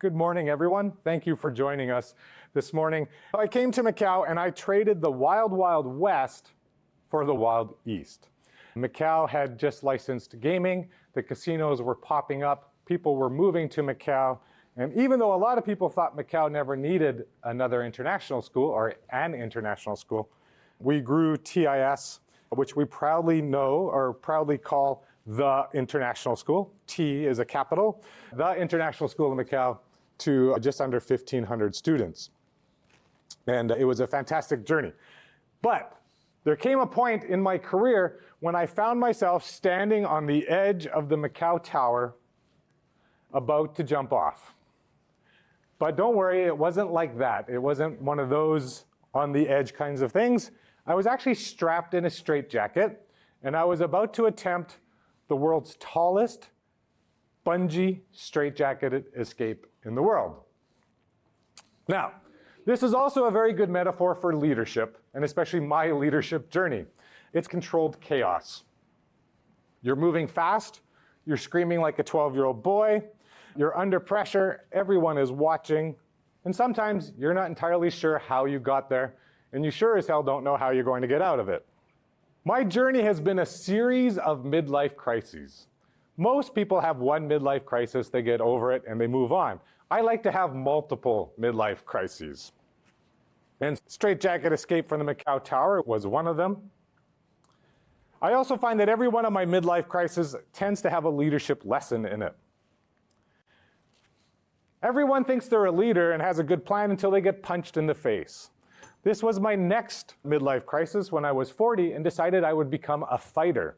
Good morning, everyone. Thank you for joining us this morning. I came to Macau and I traded the wild, wild west for the wild east. Macau had just licensed gaming. The casinos were popping up. People were moving to Macau. And even though a lot of people thought Macau never needed another international school or an international school, we grew TIS, which we proudly know or proudly call the International School. T is a capital. The International School in Macau to just under 1,500 students. And it was a fantastic journey. But there came a point in my career when I found myself standing on the edge of the Macau Tower about to jump off. But don't worry, it wasn't like that. It wasn't one of those on the edge kinds of things. I was actually strapped in a straitjacket, and I was about to attempt the world's tallest bungee straitjacketed escape in the world. Now, this is also a very good metaphor for leadership, and especially my leadership journey. It's controlled chaos. You're moving fast, you're screaming like a 12-year-old boy, you're under pressure, everyone is watching, and sometimes you're not entirely sure how you got there, and you sure as hell don't know how you're going to get out of it. My journey has been a series of midlife crises. Most people have one midlife crisis, they get over it, and they move on. I like to have multiple midlife crises. And straitjacket escape from the Macau Tower was one of them. I also find that every one of my midlife crises tends to have a leadership lesson in it. Everyone thinks they're a leader and has a good plan until they get punched in the face. This was my next midlife crisis when I was 40 and decided I would become a fighter.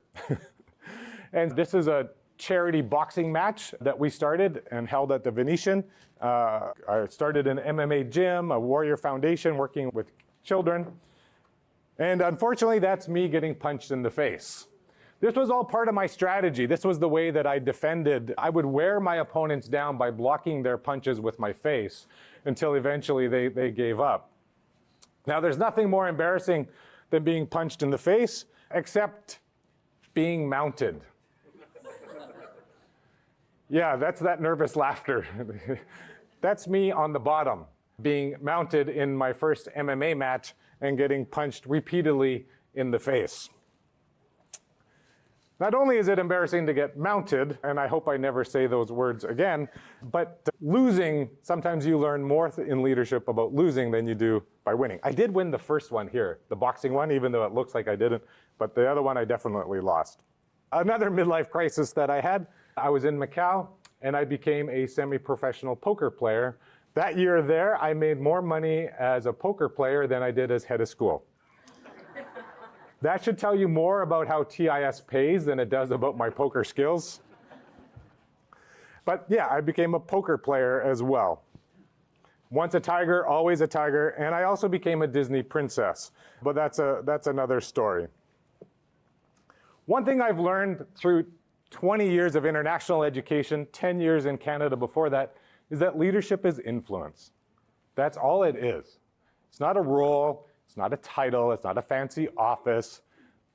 And this is a charity boxing match that we started and held at the Venetian. I started an MMA gym, a Warrior Foundation working with children. And unfortunately, that's me getting punched in the face. This was all part of my strategy. This was the way that I defended. I would wear my opponents down by blocking their punches with my face until eventually they gave up. Now, there's nothing more embarrassing than being punched in the face, except being mounted. Yeah, that's that nervous laughter. That's me on the bottom, being mounted in my first MMA match and getting punched repeatedly in the face. Not only is it embarrassing to get mounted, and I hope I never say those words again, but losing, sometimes you learn more in leadership about losing than you do by winning. I did win the first one here, the boxing one, even though it looks like I didn't, but the other one I definitely lost. Another midlife crisis that I had, I was in Macau, and I became a semi-professional poker player. That year there, I made more money as a poker player than I did as head of school. That should tell you more about how TIS pays than it does about my poker skills. But yeah, I became a poker player as well. Once a tiger, always a tiger, and I also became a Disney princess. But that's another story. One thing I've learned through 20 years of international education, 10 years in Canada before that, is that leadership is influence. That's all it is. It's not a role, it's not a title, it's not a fancy office.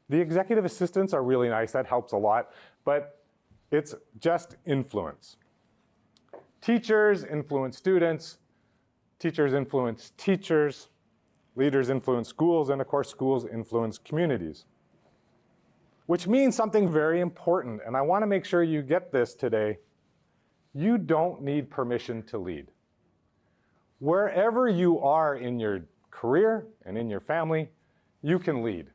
The executive assistants are really nice, that helps a lot, but it's just influence. Teachers influence students, teachers influence teachers, leaders influence schools, and of course schools influence communities. Which means something very important, and I want to make sure you get this today. You don't need permission to lead. Wherever you are in your career and in your family, you can lead.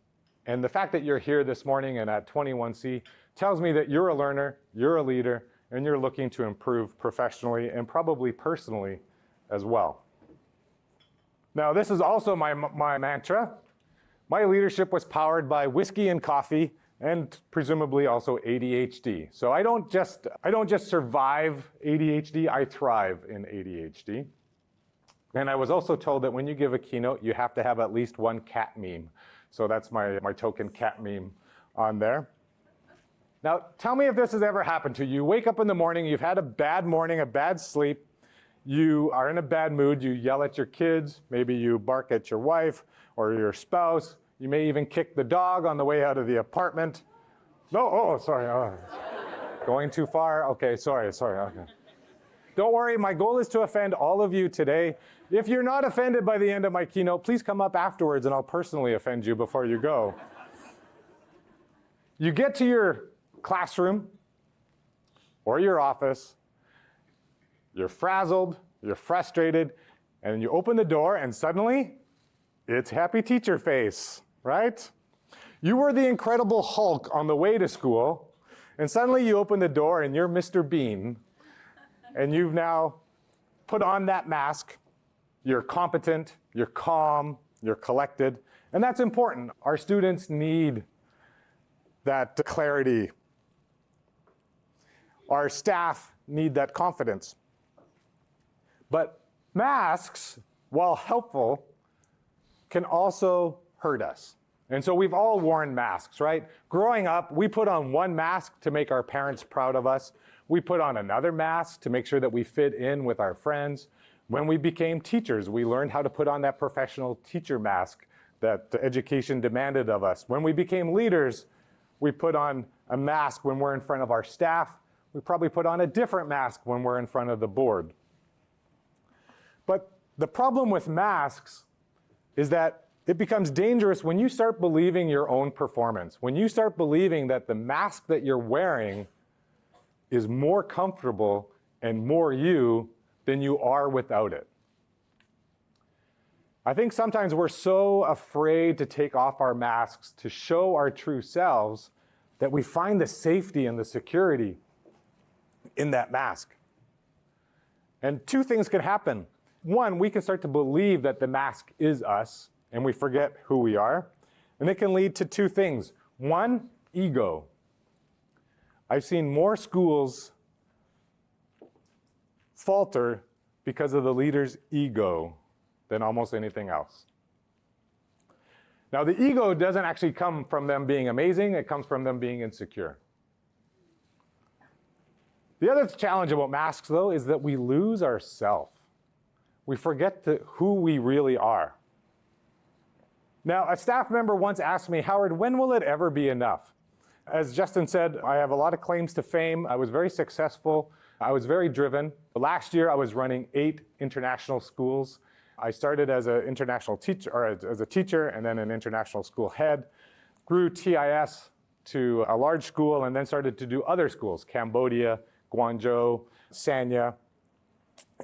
And the fact that you're here this morning and at 21C tells me that you're a learner, you're a leader, and you're looking to improve professionally and probably personally as well. Now, this is also my mantra. My leadership was powered by whiskey and coffee, and presumably also ADHD. So I don't just survive ADHD, I thrive in ADHD. And I was also told that when you give a keynote, you have to have at least one cat meme. So that's my token cat meme on there. Now, tell me if this has ever happened to you. You wake up in the morning, you've had a bad morning, a bad sleep, you are in a bad mood, you yell at your kids, maybe you bark at your wife or your spouse, you may even kick the dog on the way out of the apartment. No, oh, sorry, oh. Going too far? Okay, sorry, okay. Don't worry, my goal is to offend all of you today. If you're not offended by the end of my keynote, please come up afterwards and I'll personally offend you before you go. You get to your classroom or your office, you're frazzled, you're frustrated, and you open the door and suddenly it's happy teacher face, right? You were the Incredible Hulk on the way to school, and suddenly you open the door and you're Mr. Bean, and you've now put on that mask. You're competent, you're calm, you're collected, and that's important. Our students need that clarity. Our staff need that confidence. But masks, while helpful, can also hurt us. And so we've all worn masks, right? Growing up, we put on one mask to make our parents proud of us. We put on another mask to make sure that we fit in with our friends. When we became teachers, we learned how to put on that professional teacher mask that education demanded of us. When we became leaders, we put on a mask when we're in front of our staff. We probably put on a different mask when we're in front of the board. But the problem with masks is that it becomes dangerous when you start believing your own performance, when you start believing that the mask that you're wearing is more comfortable and more you than you are without it. I think sometimes we're so afraid to take off our masks to show our true selves that we find the safety and the security in that mask. And two things can happen. One, we can start to believe that the mask is us, and we forget who we are. And it can lead to two things. One, ego. I've seen more schools falter because of the leader's ego than almost anything else. Now, the ego doesn't actually come from them being amazing. It comes from them being insecure. The other challenge about masks, though, is that we lose ourselves. We forget who we really are. Now, a staff member once asked me, Howard, when will it ever be enough? As Justin said, I have a lot of claims to fame. I was very successful. I was very driven. Last year, I was running 8 international schools. I started as an international teacher, or as a teacher, and then an international school head. Grew TIS to a large school, and then started to do other schools, Cambodia, Guangzhou, Sanya,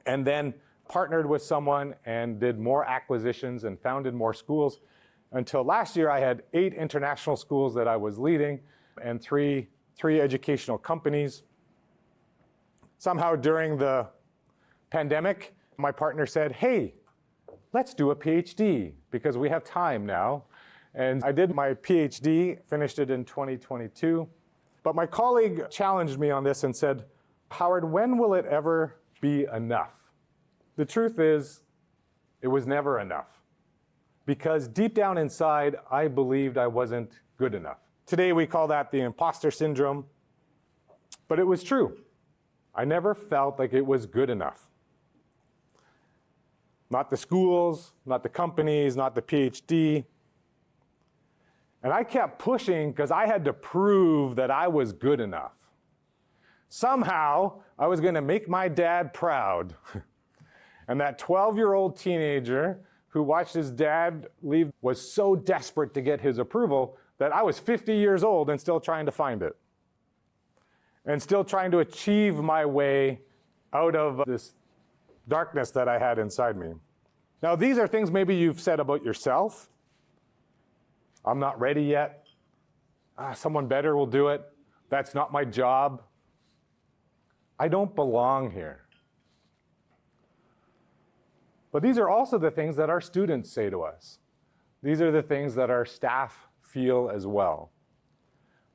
and then partnered with someone and did more acquisitions and founded more schools. Until last year, I had 8 international schools that I was leading and three educational companies. Somehow during the pandemic, my partner said, hey, let's do a PhD because we have time now. And I did my PhD, finished it in 2022. But my colleague challenged me on this and said, Howard, when will it ever be enough? The truth is, it was never enough. Because deep down inside, I believed I wasn't good enough. Today we call that the imposter syndrome, but it was true. I never felt like it was good enough. Not the schools, not the companies, not the PhD. And I kept pushing because I had to prove that I was good enough. Somehow, I was going to make my dad proud. And that 12-year-old teenager who watched his dad leave was so desperate to get his approval that I was 50 years old and still trying to find it. And still trying to achieve my way out of this darkness that I had inside me. Now, these are things maybe you've said about yourself. I'm not ready yet. Someone better will do it. That's not my job. I don't belong here. But these are also the things that our students say to us. These are the things that our staff feel as well.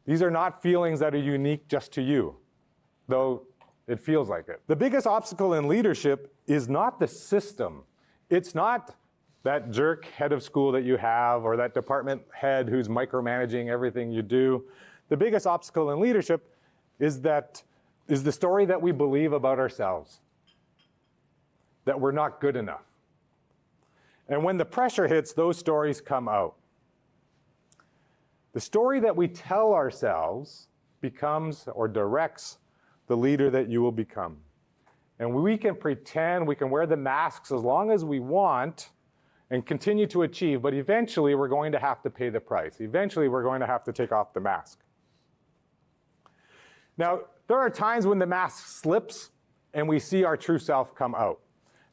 These are not feelings that are unique just to you, though it feels like it. The biggest obstacle in leadership is not the system. It's not that jerk head of school that you have or that department head who's micromanaging everything you do. The biggest obstacle in leadership is the story that we believe about ourselves, that we're not good enough. And when the pressure hits, those stories come out. The story that we tell ourselves becomes or directs the leader that you will become. And we can pretend, we can wear the masks as long as we want and continue to achieve, but eventually we're going to have to pay the price. Eventually we're going to have to take off the mask. Now, there are times when the mask slips and we see our true self come out.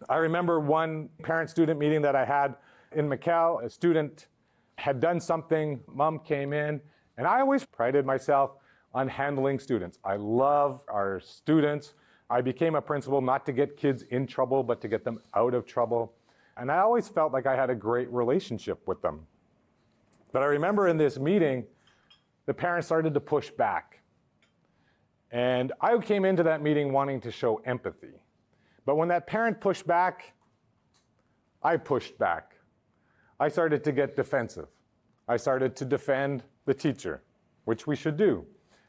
I remember one parent-student meeting that I had in Macau. A student had done something, mom came in, and I always prided myself on handling students. I love our students. I became a principal not to get kids in trouble, but to get them out of trouble. And I always felt like I had a great relationship with them. But I remember in this meeting, the parents started to push back. And I came into that meeting wanting to show empathy. But when that parent pushed back, I pushed back. I started to get defensive. I started to defend the teacher, which we should do.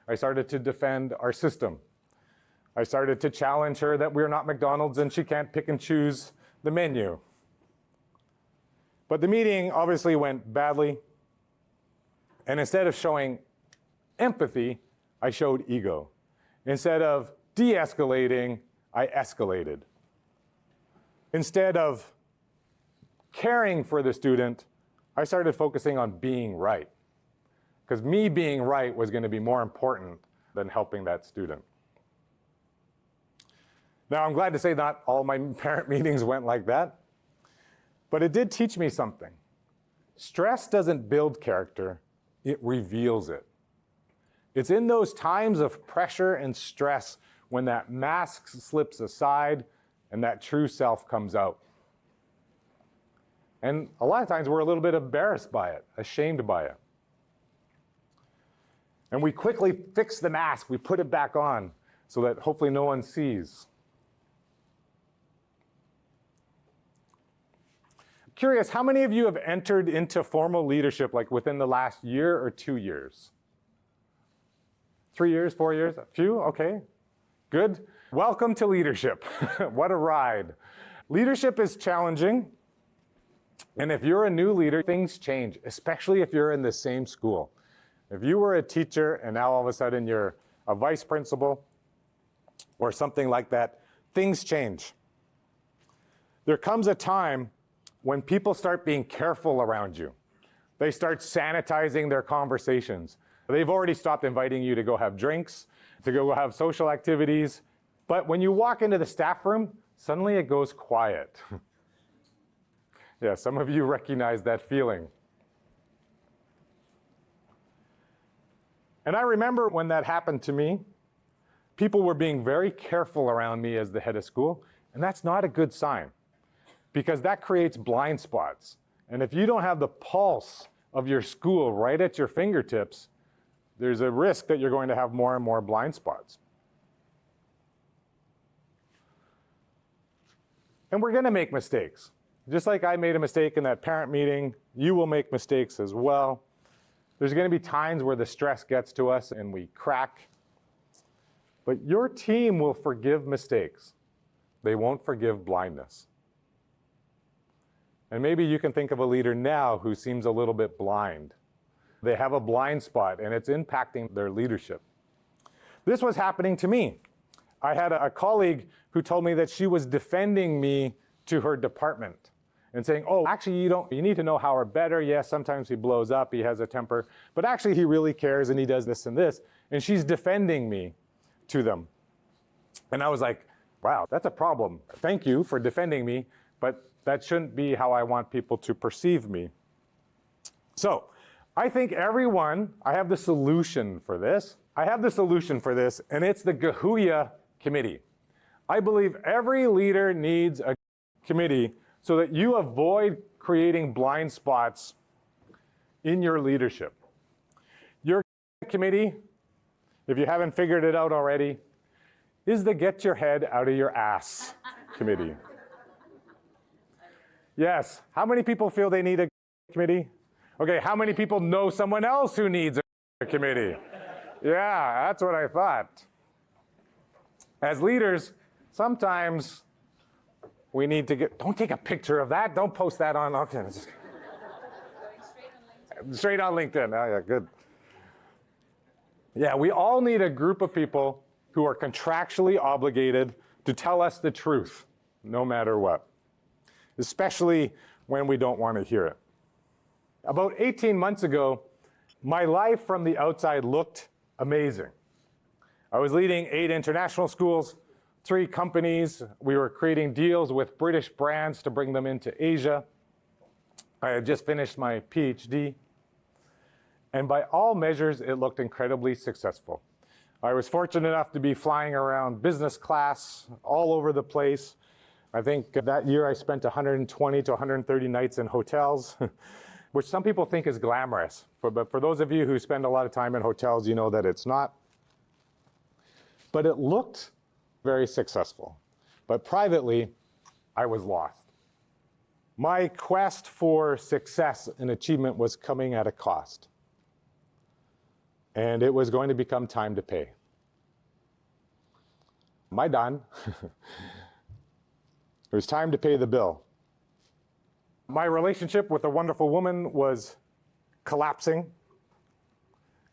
I started to defend our system. I started to challenge her that we're not McDonald's and she can't pick and choose the menu. But the meeting obviously went badly. And instead of showing empathy, I showed ego. Instead of de-escalating, I escalated. Instead of caring for the student, I started focusing on being right. Because me being right was going to be more important than helping that student. Now, I'm glad to say not all my parent meetings went like that, but it did teach me something. Stress doesn't build character, it reveals it. It's in those times of pressure and stress when that mask slips aside and that true self comes out. And a lot of times we're a little bit embarrassed by it, ashamed by it. And we quickly fix the mask, we put it back on so that hopefully no one sees. Curious, how many of you have entered into formal leadership like within the last year or 2 years? 3 years, 4 years? A few? Okay, good. Welcome to leadership. What a ride. Leadership is challenging. And if you're a new leader, things change, especially if you're in the same school. If you were a teacher and now all of a sudden you're a vice principal or something like that, things change. There comes a time when people start being careful around you. They start sanitizing their conversations. They've already stopped inviting you to go have drinks, to go have social activities. But when you walk into the staff room, suddenly it goes quiet. Yeah, some of you recognize that feeling. And I remember when that happened to me, people were being very careful around me as the head of school, and that's not a good sign because that creates blind spots. And if you don't have the pulse of your school right at your fingertips, there's a risk that you're going to have more and more blind spots. And we're going to make mistakes. Just like I made a mistake in that parent meeting, you will make mistakes as well. There's going to be times where the stress gets to us and we crack. But your team will forgive mistakes. They won't forgive blindness. And maybe you can think of a leader now who seems a little bit blind. They have a blind spot and it's impacting their leadership. This was happening to me. I had a colleague who told me that she was defending me to her department and saying, oh, actually you need to know Howard better. Yes, sometimes he blows up, he has a temper, but actually he really cares and he does this and this. And she's defending me to them. And I was like, wow, that's a problem. Thank you for defending me, but that shouldn't be how I want people to perceive me. So I think I have the solution for this. And it's the Gahuya Committee. I believe every leader needs a committee so that you avoid creating blind spots in your leadership. Your committee, if you haven't figured it out already, is the Get Your Head Out of Your Ass Committee. Yes, how many people feel they need a committee? Okay, how many people know someone else who needs a committee? Yeah, that's what I thought. As leaders, sometimes we need to don't take a picture of that. Don't post that on, okay. Straight on LinkedIn. Oh yeah, good. Yeah, we all need a group of people who are contractually obligated to tell us the truth, no matter what, especially when we don't want to hear it. About 18 months ago, my life from the outside looked amazing. I was leading 8 international schools, 3 companies. We were creating deals with British brands to bring them into Asia. I had just finished my PhD. And by all measures, it looked incredibly successful. I was fortunate enough to be flying around business class all over the place. I think that year I spent 120 to 130 nights in hotels, which some people think is glamorous. But for those of you who spend a lot of time in hotels, you know that it's not. But it looked very successful. But privately, I was lost. My quest for success and achievement was coming at a cost. And it was going to become time to pay. Am I done? It was time to pay the bill. My relationship with a wonderful woman was collapsing.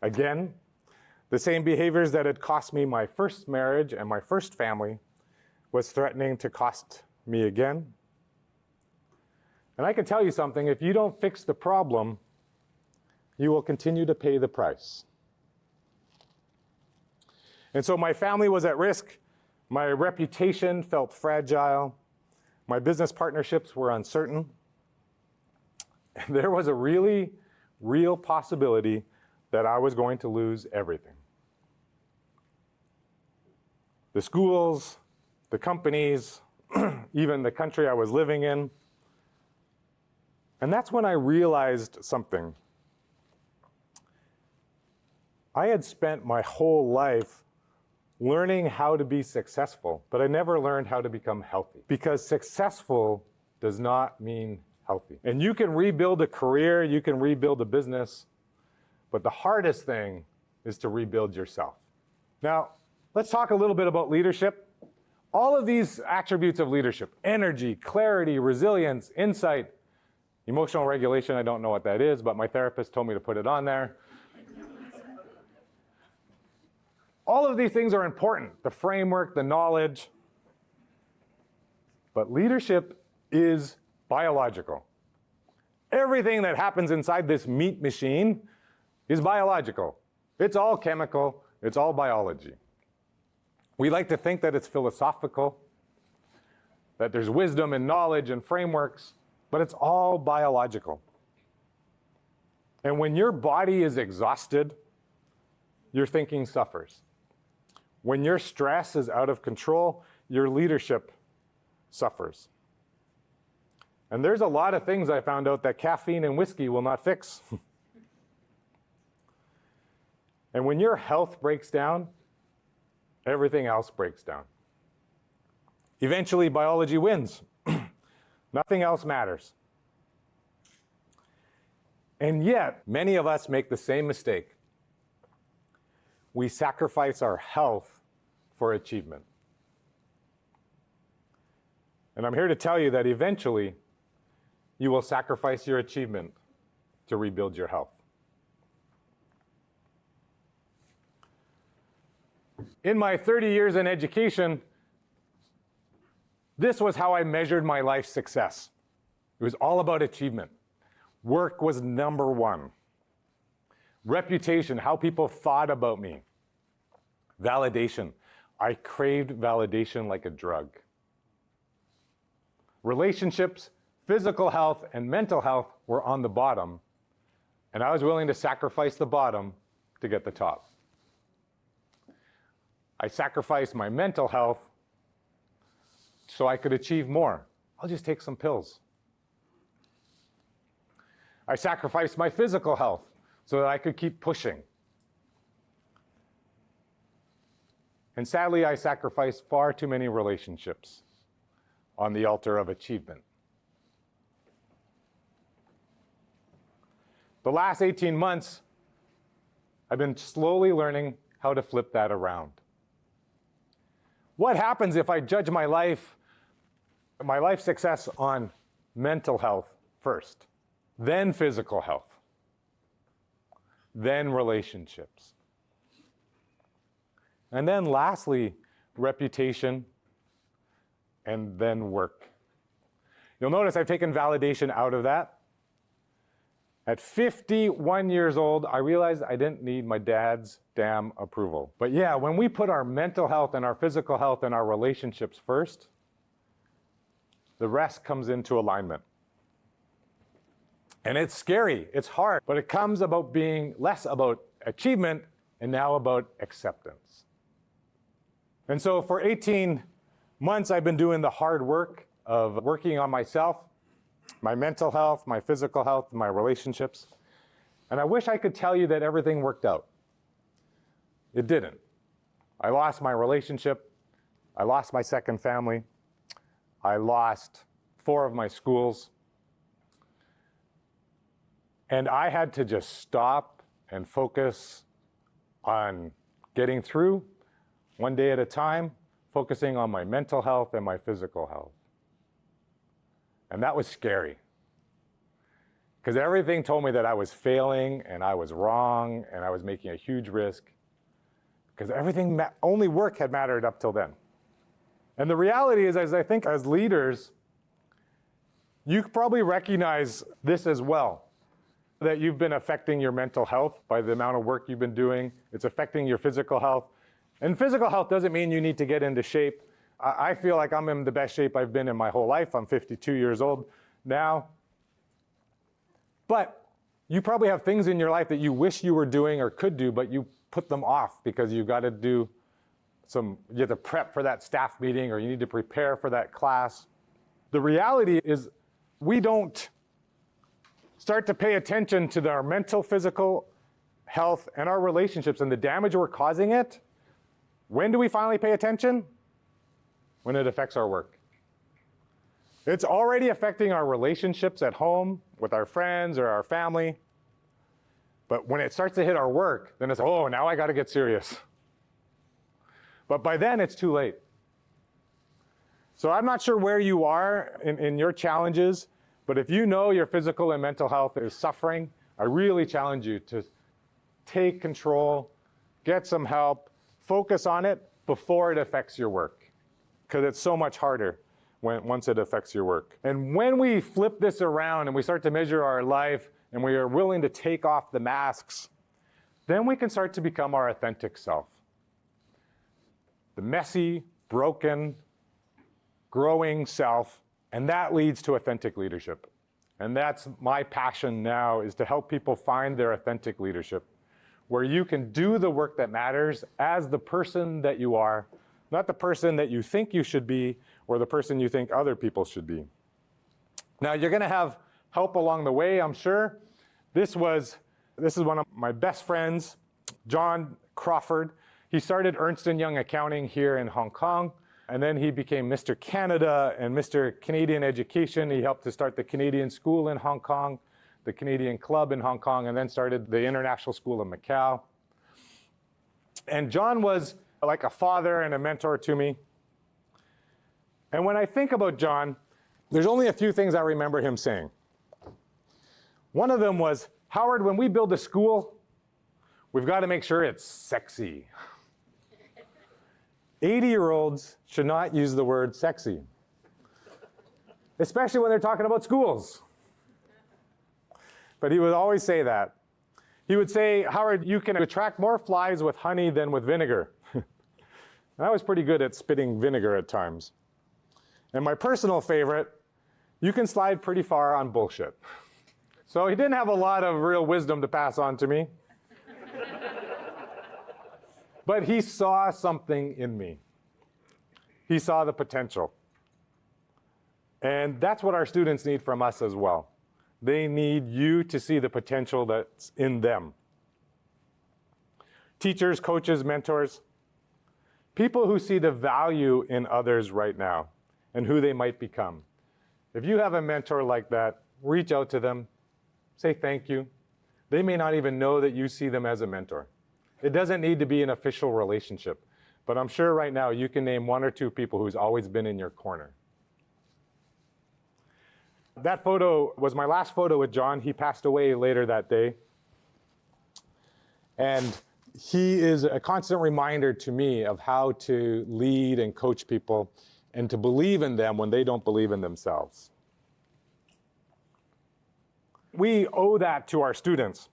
Again, the same behaviors that had cost me my first marriage and my first family was threatening to cost me again. And I can tell you something, if you don't fix the problem, you will continue to pay the price. And so my family was at risk, my reputation felt fragile, my business partnerships were uncertain. And there was a really real possibility that I was going to lose everything. The schools, the companies, even the country I was living in. And that's when I realized something. I had spent my whole life learning how to be successful, but I never learned how to become healthy. Because successful does not mean healthy. And you can rebuild a career, you can rebuild a business, but the hardest thing is to rebuild yourself. Now, let's talk a little bit about leadership. All of these attributes of leadership, energy, clarity, resilience, insight, emotional regulation, I don't know what that is, but my therapist told me to put it on there. All of these things are important, the framework, the knowledge. But leadership is biological. Everything that happens inside this meat machine is biological. It's all chemical, it's all biology. We like to think that it's philosophical, that there's wisdom and knowledge and frameworks, but it's all biological. And when your body is exhausted, your thinking suffers. When your stress is out of control, your leadership suffers. And there's a lot of things I found out that caffeine and whiskey will not fix. And when your health breaks down, everything else breaks down. Eventually, biology wins. Nothing else matters. And yet, many of us make the same mistake. We sacrifice our health for achievement. And I'm here to tell you that eventually, you will sacrifice your achievement to rebuild your health. In my 30 years in education, this was how I measured my life's success. It was all about achievement. Work was number one. Reputation, how people thought about me. Validation. I craved validation like a drug. Relationships, physical health, and mental health were on the bottom, and I was willing to sacrifice the bottom to get the top. I sacrificed my mental health so I could achieve more. I'll just take some pills. I sacrificed my physical health so that I could keep pushing. And sadly, I sacrificed far too many relationships on the altar of achievement. The last 18 months, I've been slowly learning how to flip that around. What happens if I judge my life success on mental health first, then physical health, then relationships, and then lastly, reputation and then work. You'll notice I've taken validation out of that. At 51 years old, I realized I didn't need my dad's damn approval. But yeah, when we put our mental health and our physical health and our relationships first, the rest comes into alignment. And it's scary, it's hard, but it comes about being less about achievement and now about acceptance. And so for 18 months, I've been doing the hard work of working on myself, my mental health, my physical health, my relationships. And I wish I could tell you that everything worked out. It didn't. I lost my relationship. I lost my second family. I lost 4 of my schools. And I had to just stop and focus on getting through one day at a time, focusing on my mental health and my physical health. And that was scary. Because everything told me that I was failing and I was wrong and I was making a huge risk. Because everything, only work had mattered up till then. And the reality is, as I think as leaders, you probably recognize this as well. That you've been affecting your mental health by the amount of work you've been doing. It's affecting your physical health. And physical health doesn't mean you need to get into shape. I feel like I'm in the best shape I've been in my whole life. I'm 52 years old now. But you probably have things in your life that you wish you were doing or could do, but you put them off because you've got to do you have to prep for that staff meeting or you need to prepare for that class. The reality is we don't start to pay attention to our mental, physical health and our relationships and the damage we're causing it. When do we finally pay attention? When it affects our work. It's already affecting our relationships at home with our friends or our family. But when it starts to hit our work, then it's, oh, now I got to get serious. But by then, it's too late. So I'm not sure where you are in your challenges, but if you know your physical and mental health is suffering, I really challenge you to take control, get some help, focus on it before it affects your work. Because it's so much harder once it affects your work. And when we flip this around and we start to measure our life and we are willing to take off the masks, then we can start to become our authentic self. The messy, broken, growing self, and that leads to authentic leadership. And that's my passion now, is to help people find their authentic leadership, where you can do the work that matters as the person that you are, not the person that you think you should be or the person you think other people should be. Now, you're going to have help along the way, I'm sure. This is one of my best friends, John Crawford. He started Ernst & Young Accounting here in Hong Kong, and then he became Mr. Canada and Mr. Canadian Education. He helped to start the Canadian School in Hong Kong, the Canadian Club in Hong Kong, and then started the International School in Macau. And John was like a father and a mentor to me. And when I think about John, there's only a few things I remember him saying. One of them was, Howard, when we build a school, we've got to make sure it's sexy. 80-year-olds should not use the word sexy, especially when they're talking about schools. But he would always say that. He would say, Howard, you can attract more flies with honey than with vinegar. And I was pretty good at spitting vinegar at times. And my personal favorite, you can slide pretty far on bullshit. So he didn't have a lot of real wisdom to pass on to me. But he saw something in me. He saw the potential. And that's what our students need from us as well. They need you to see the potential that's in them. Teachers, coaches, mentors, people who see the value in others right now and who they might become. If you have a mentor like that, reach out to them, say thank you. They may not even know that you see them as a mentor. It doesn't need to be an official relationship, but I'm sure right now you can name 1 or 2 people who's always been in your corner. That photo was my last photo with John. He passed away later that day. And he is a constant reminder to me of how to lead and coach people and to believe in them when they don't believe in themselves. We owe that to our students,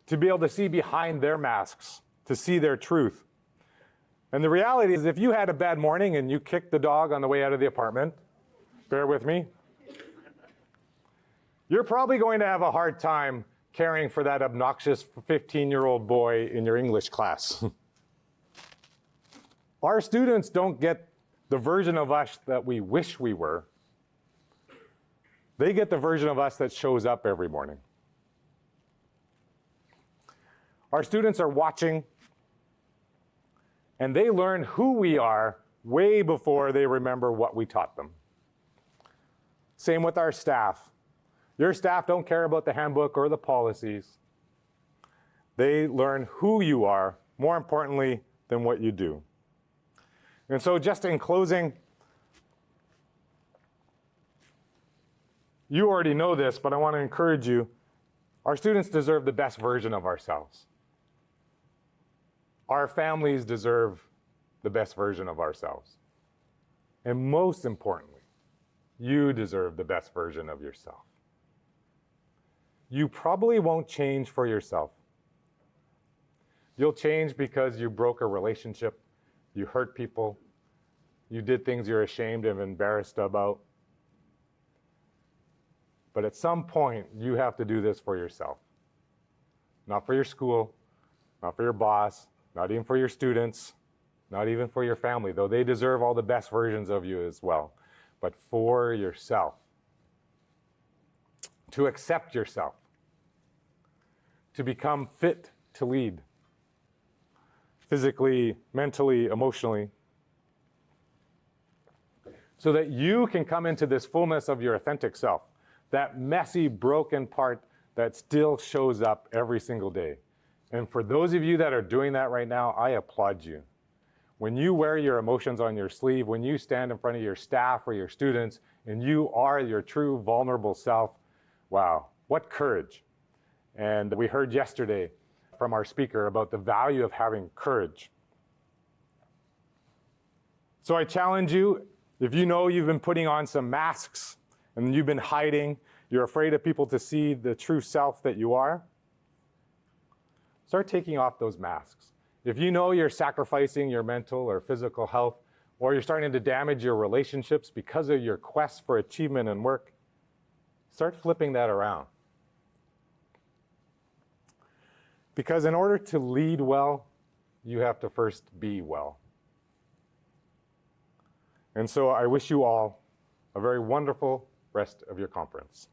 to be able to see behind their masks, to see their truth. And the reality is, if you had a bad morning and you kicked the dog on the way out of the apartment, bear with me, you're probably going to have a hard time caring for that obnoxious 15-year-old boy in your English class. Our students don't get the version of us that we wish we were. They get the version of us that shows up every morning. Our students are watching, and they learn who we are way before they remember what we taught them. Same with our staff. Your staff don't care about the handbook or the policies. They learn who you are, more importantly than what you do. And so just in closing, you already know this, but I want to encourage you. Our students deserve the best version of ourselves. Our families deserve the best version of ourselves. And most importantly, you deserve the best version of yourself. You probably won't change for yourself. You'll change because you broke a relationship, you hurt people, you did things you're ashamed and embarrassed about. But at some point, you have to do this for yourself. Not for your school, not for your boss, not even for your students, not even for your family, though they deserve all the best versions of you as well, but for yourself. To accept yourself, to become fit to lead, physically, mentally, emotionally, so that you can come into this fullness of your authentic self, that messy, broken part that still shows up every single day. And for those of you that are doing that right now, I applaud you. When you wear your emotions on your sleeve, when you stand in front of your staff or your students, and you are your true vulnerable self, wow, what courage. And we heard yesterday from our speaker about the value of having courage. So I challenge you, if you know you've been putting on some masks and you've been hiding, you're afraid of people to see the true self that you are, start taking off those masks. If you know you're sacrificing your mental or physical health, or you're starting to damage your relationships because of your quest for achievement and work, start flipping that around. Because in order to lead well, you have to first be well. And so I wish you all a very wonderful rest of your conference.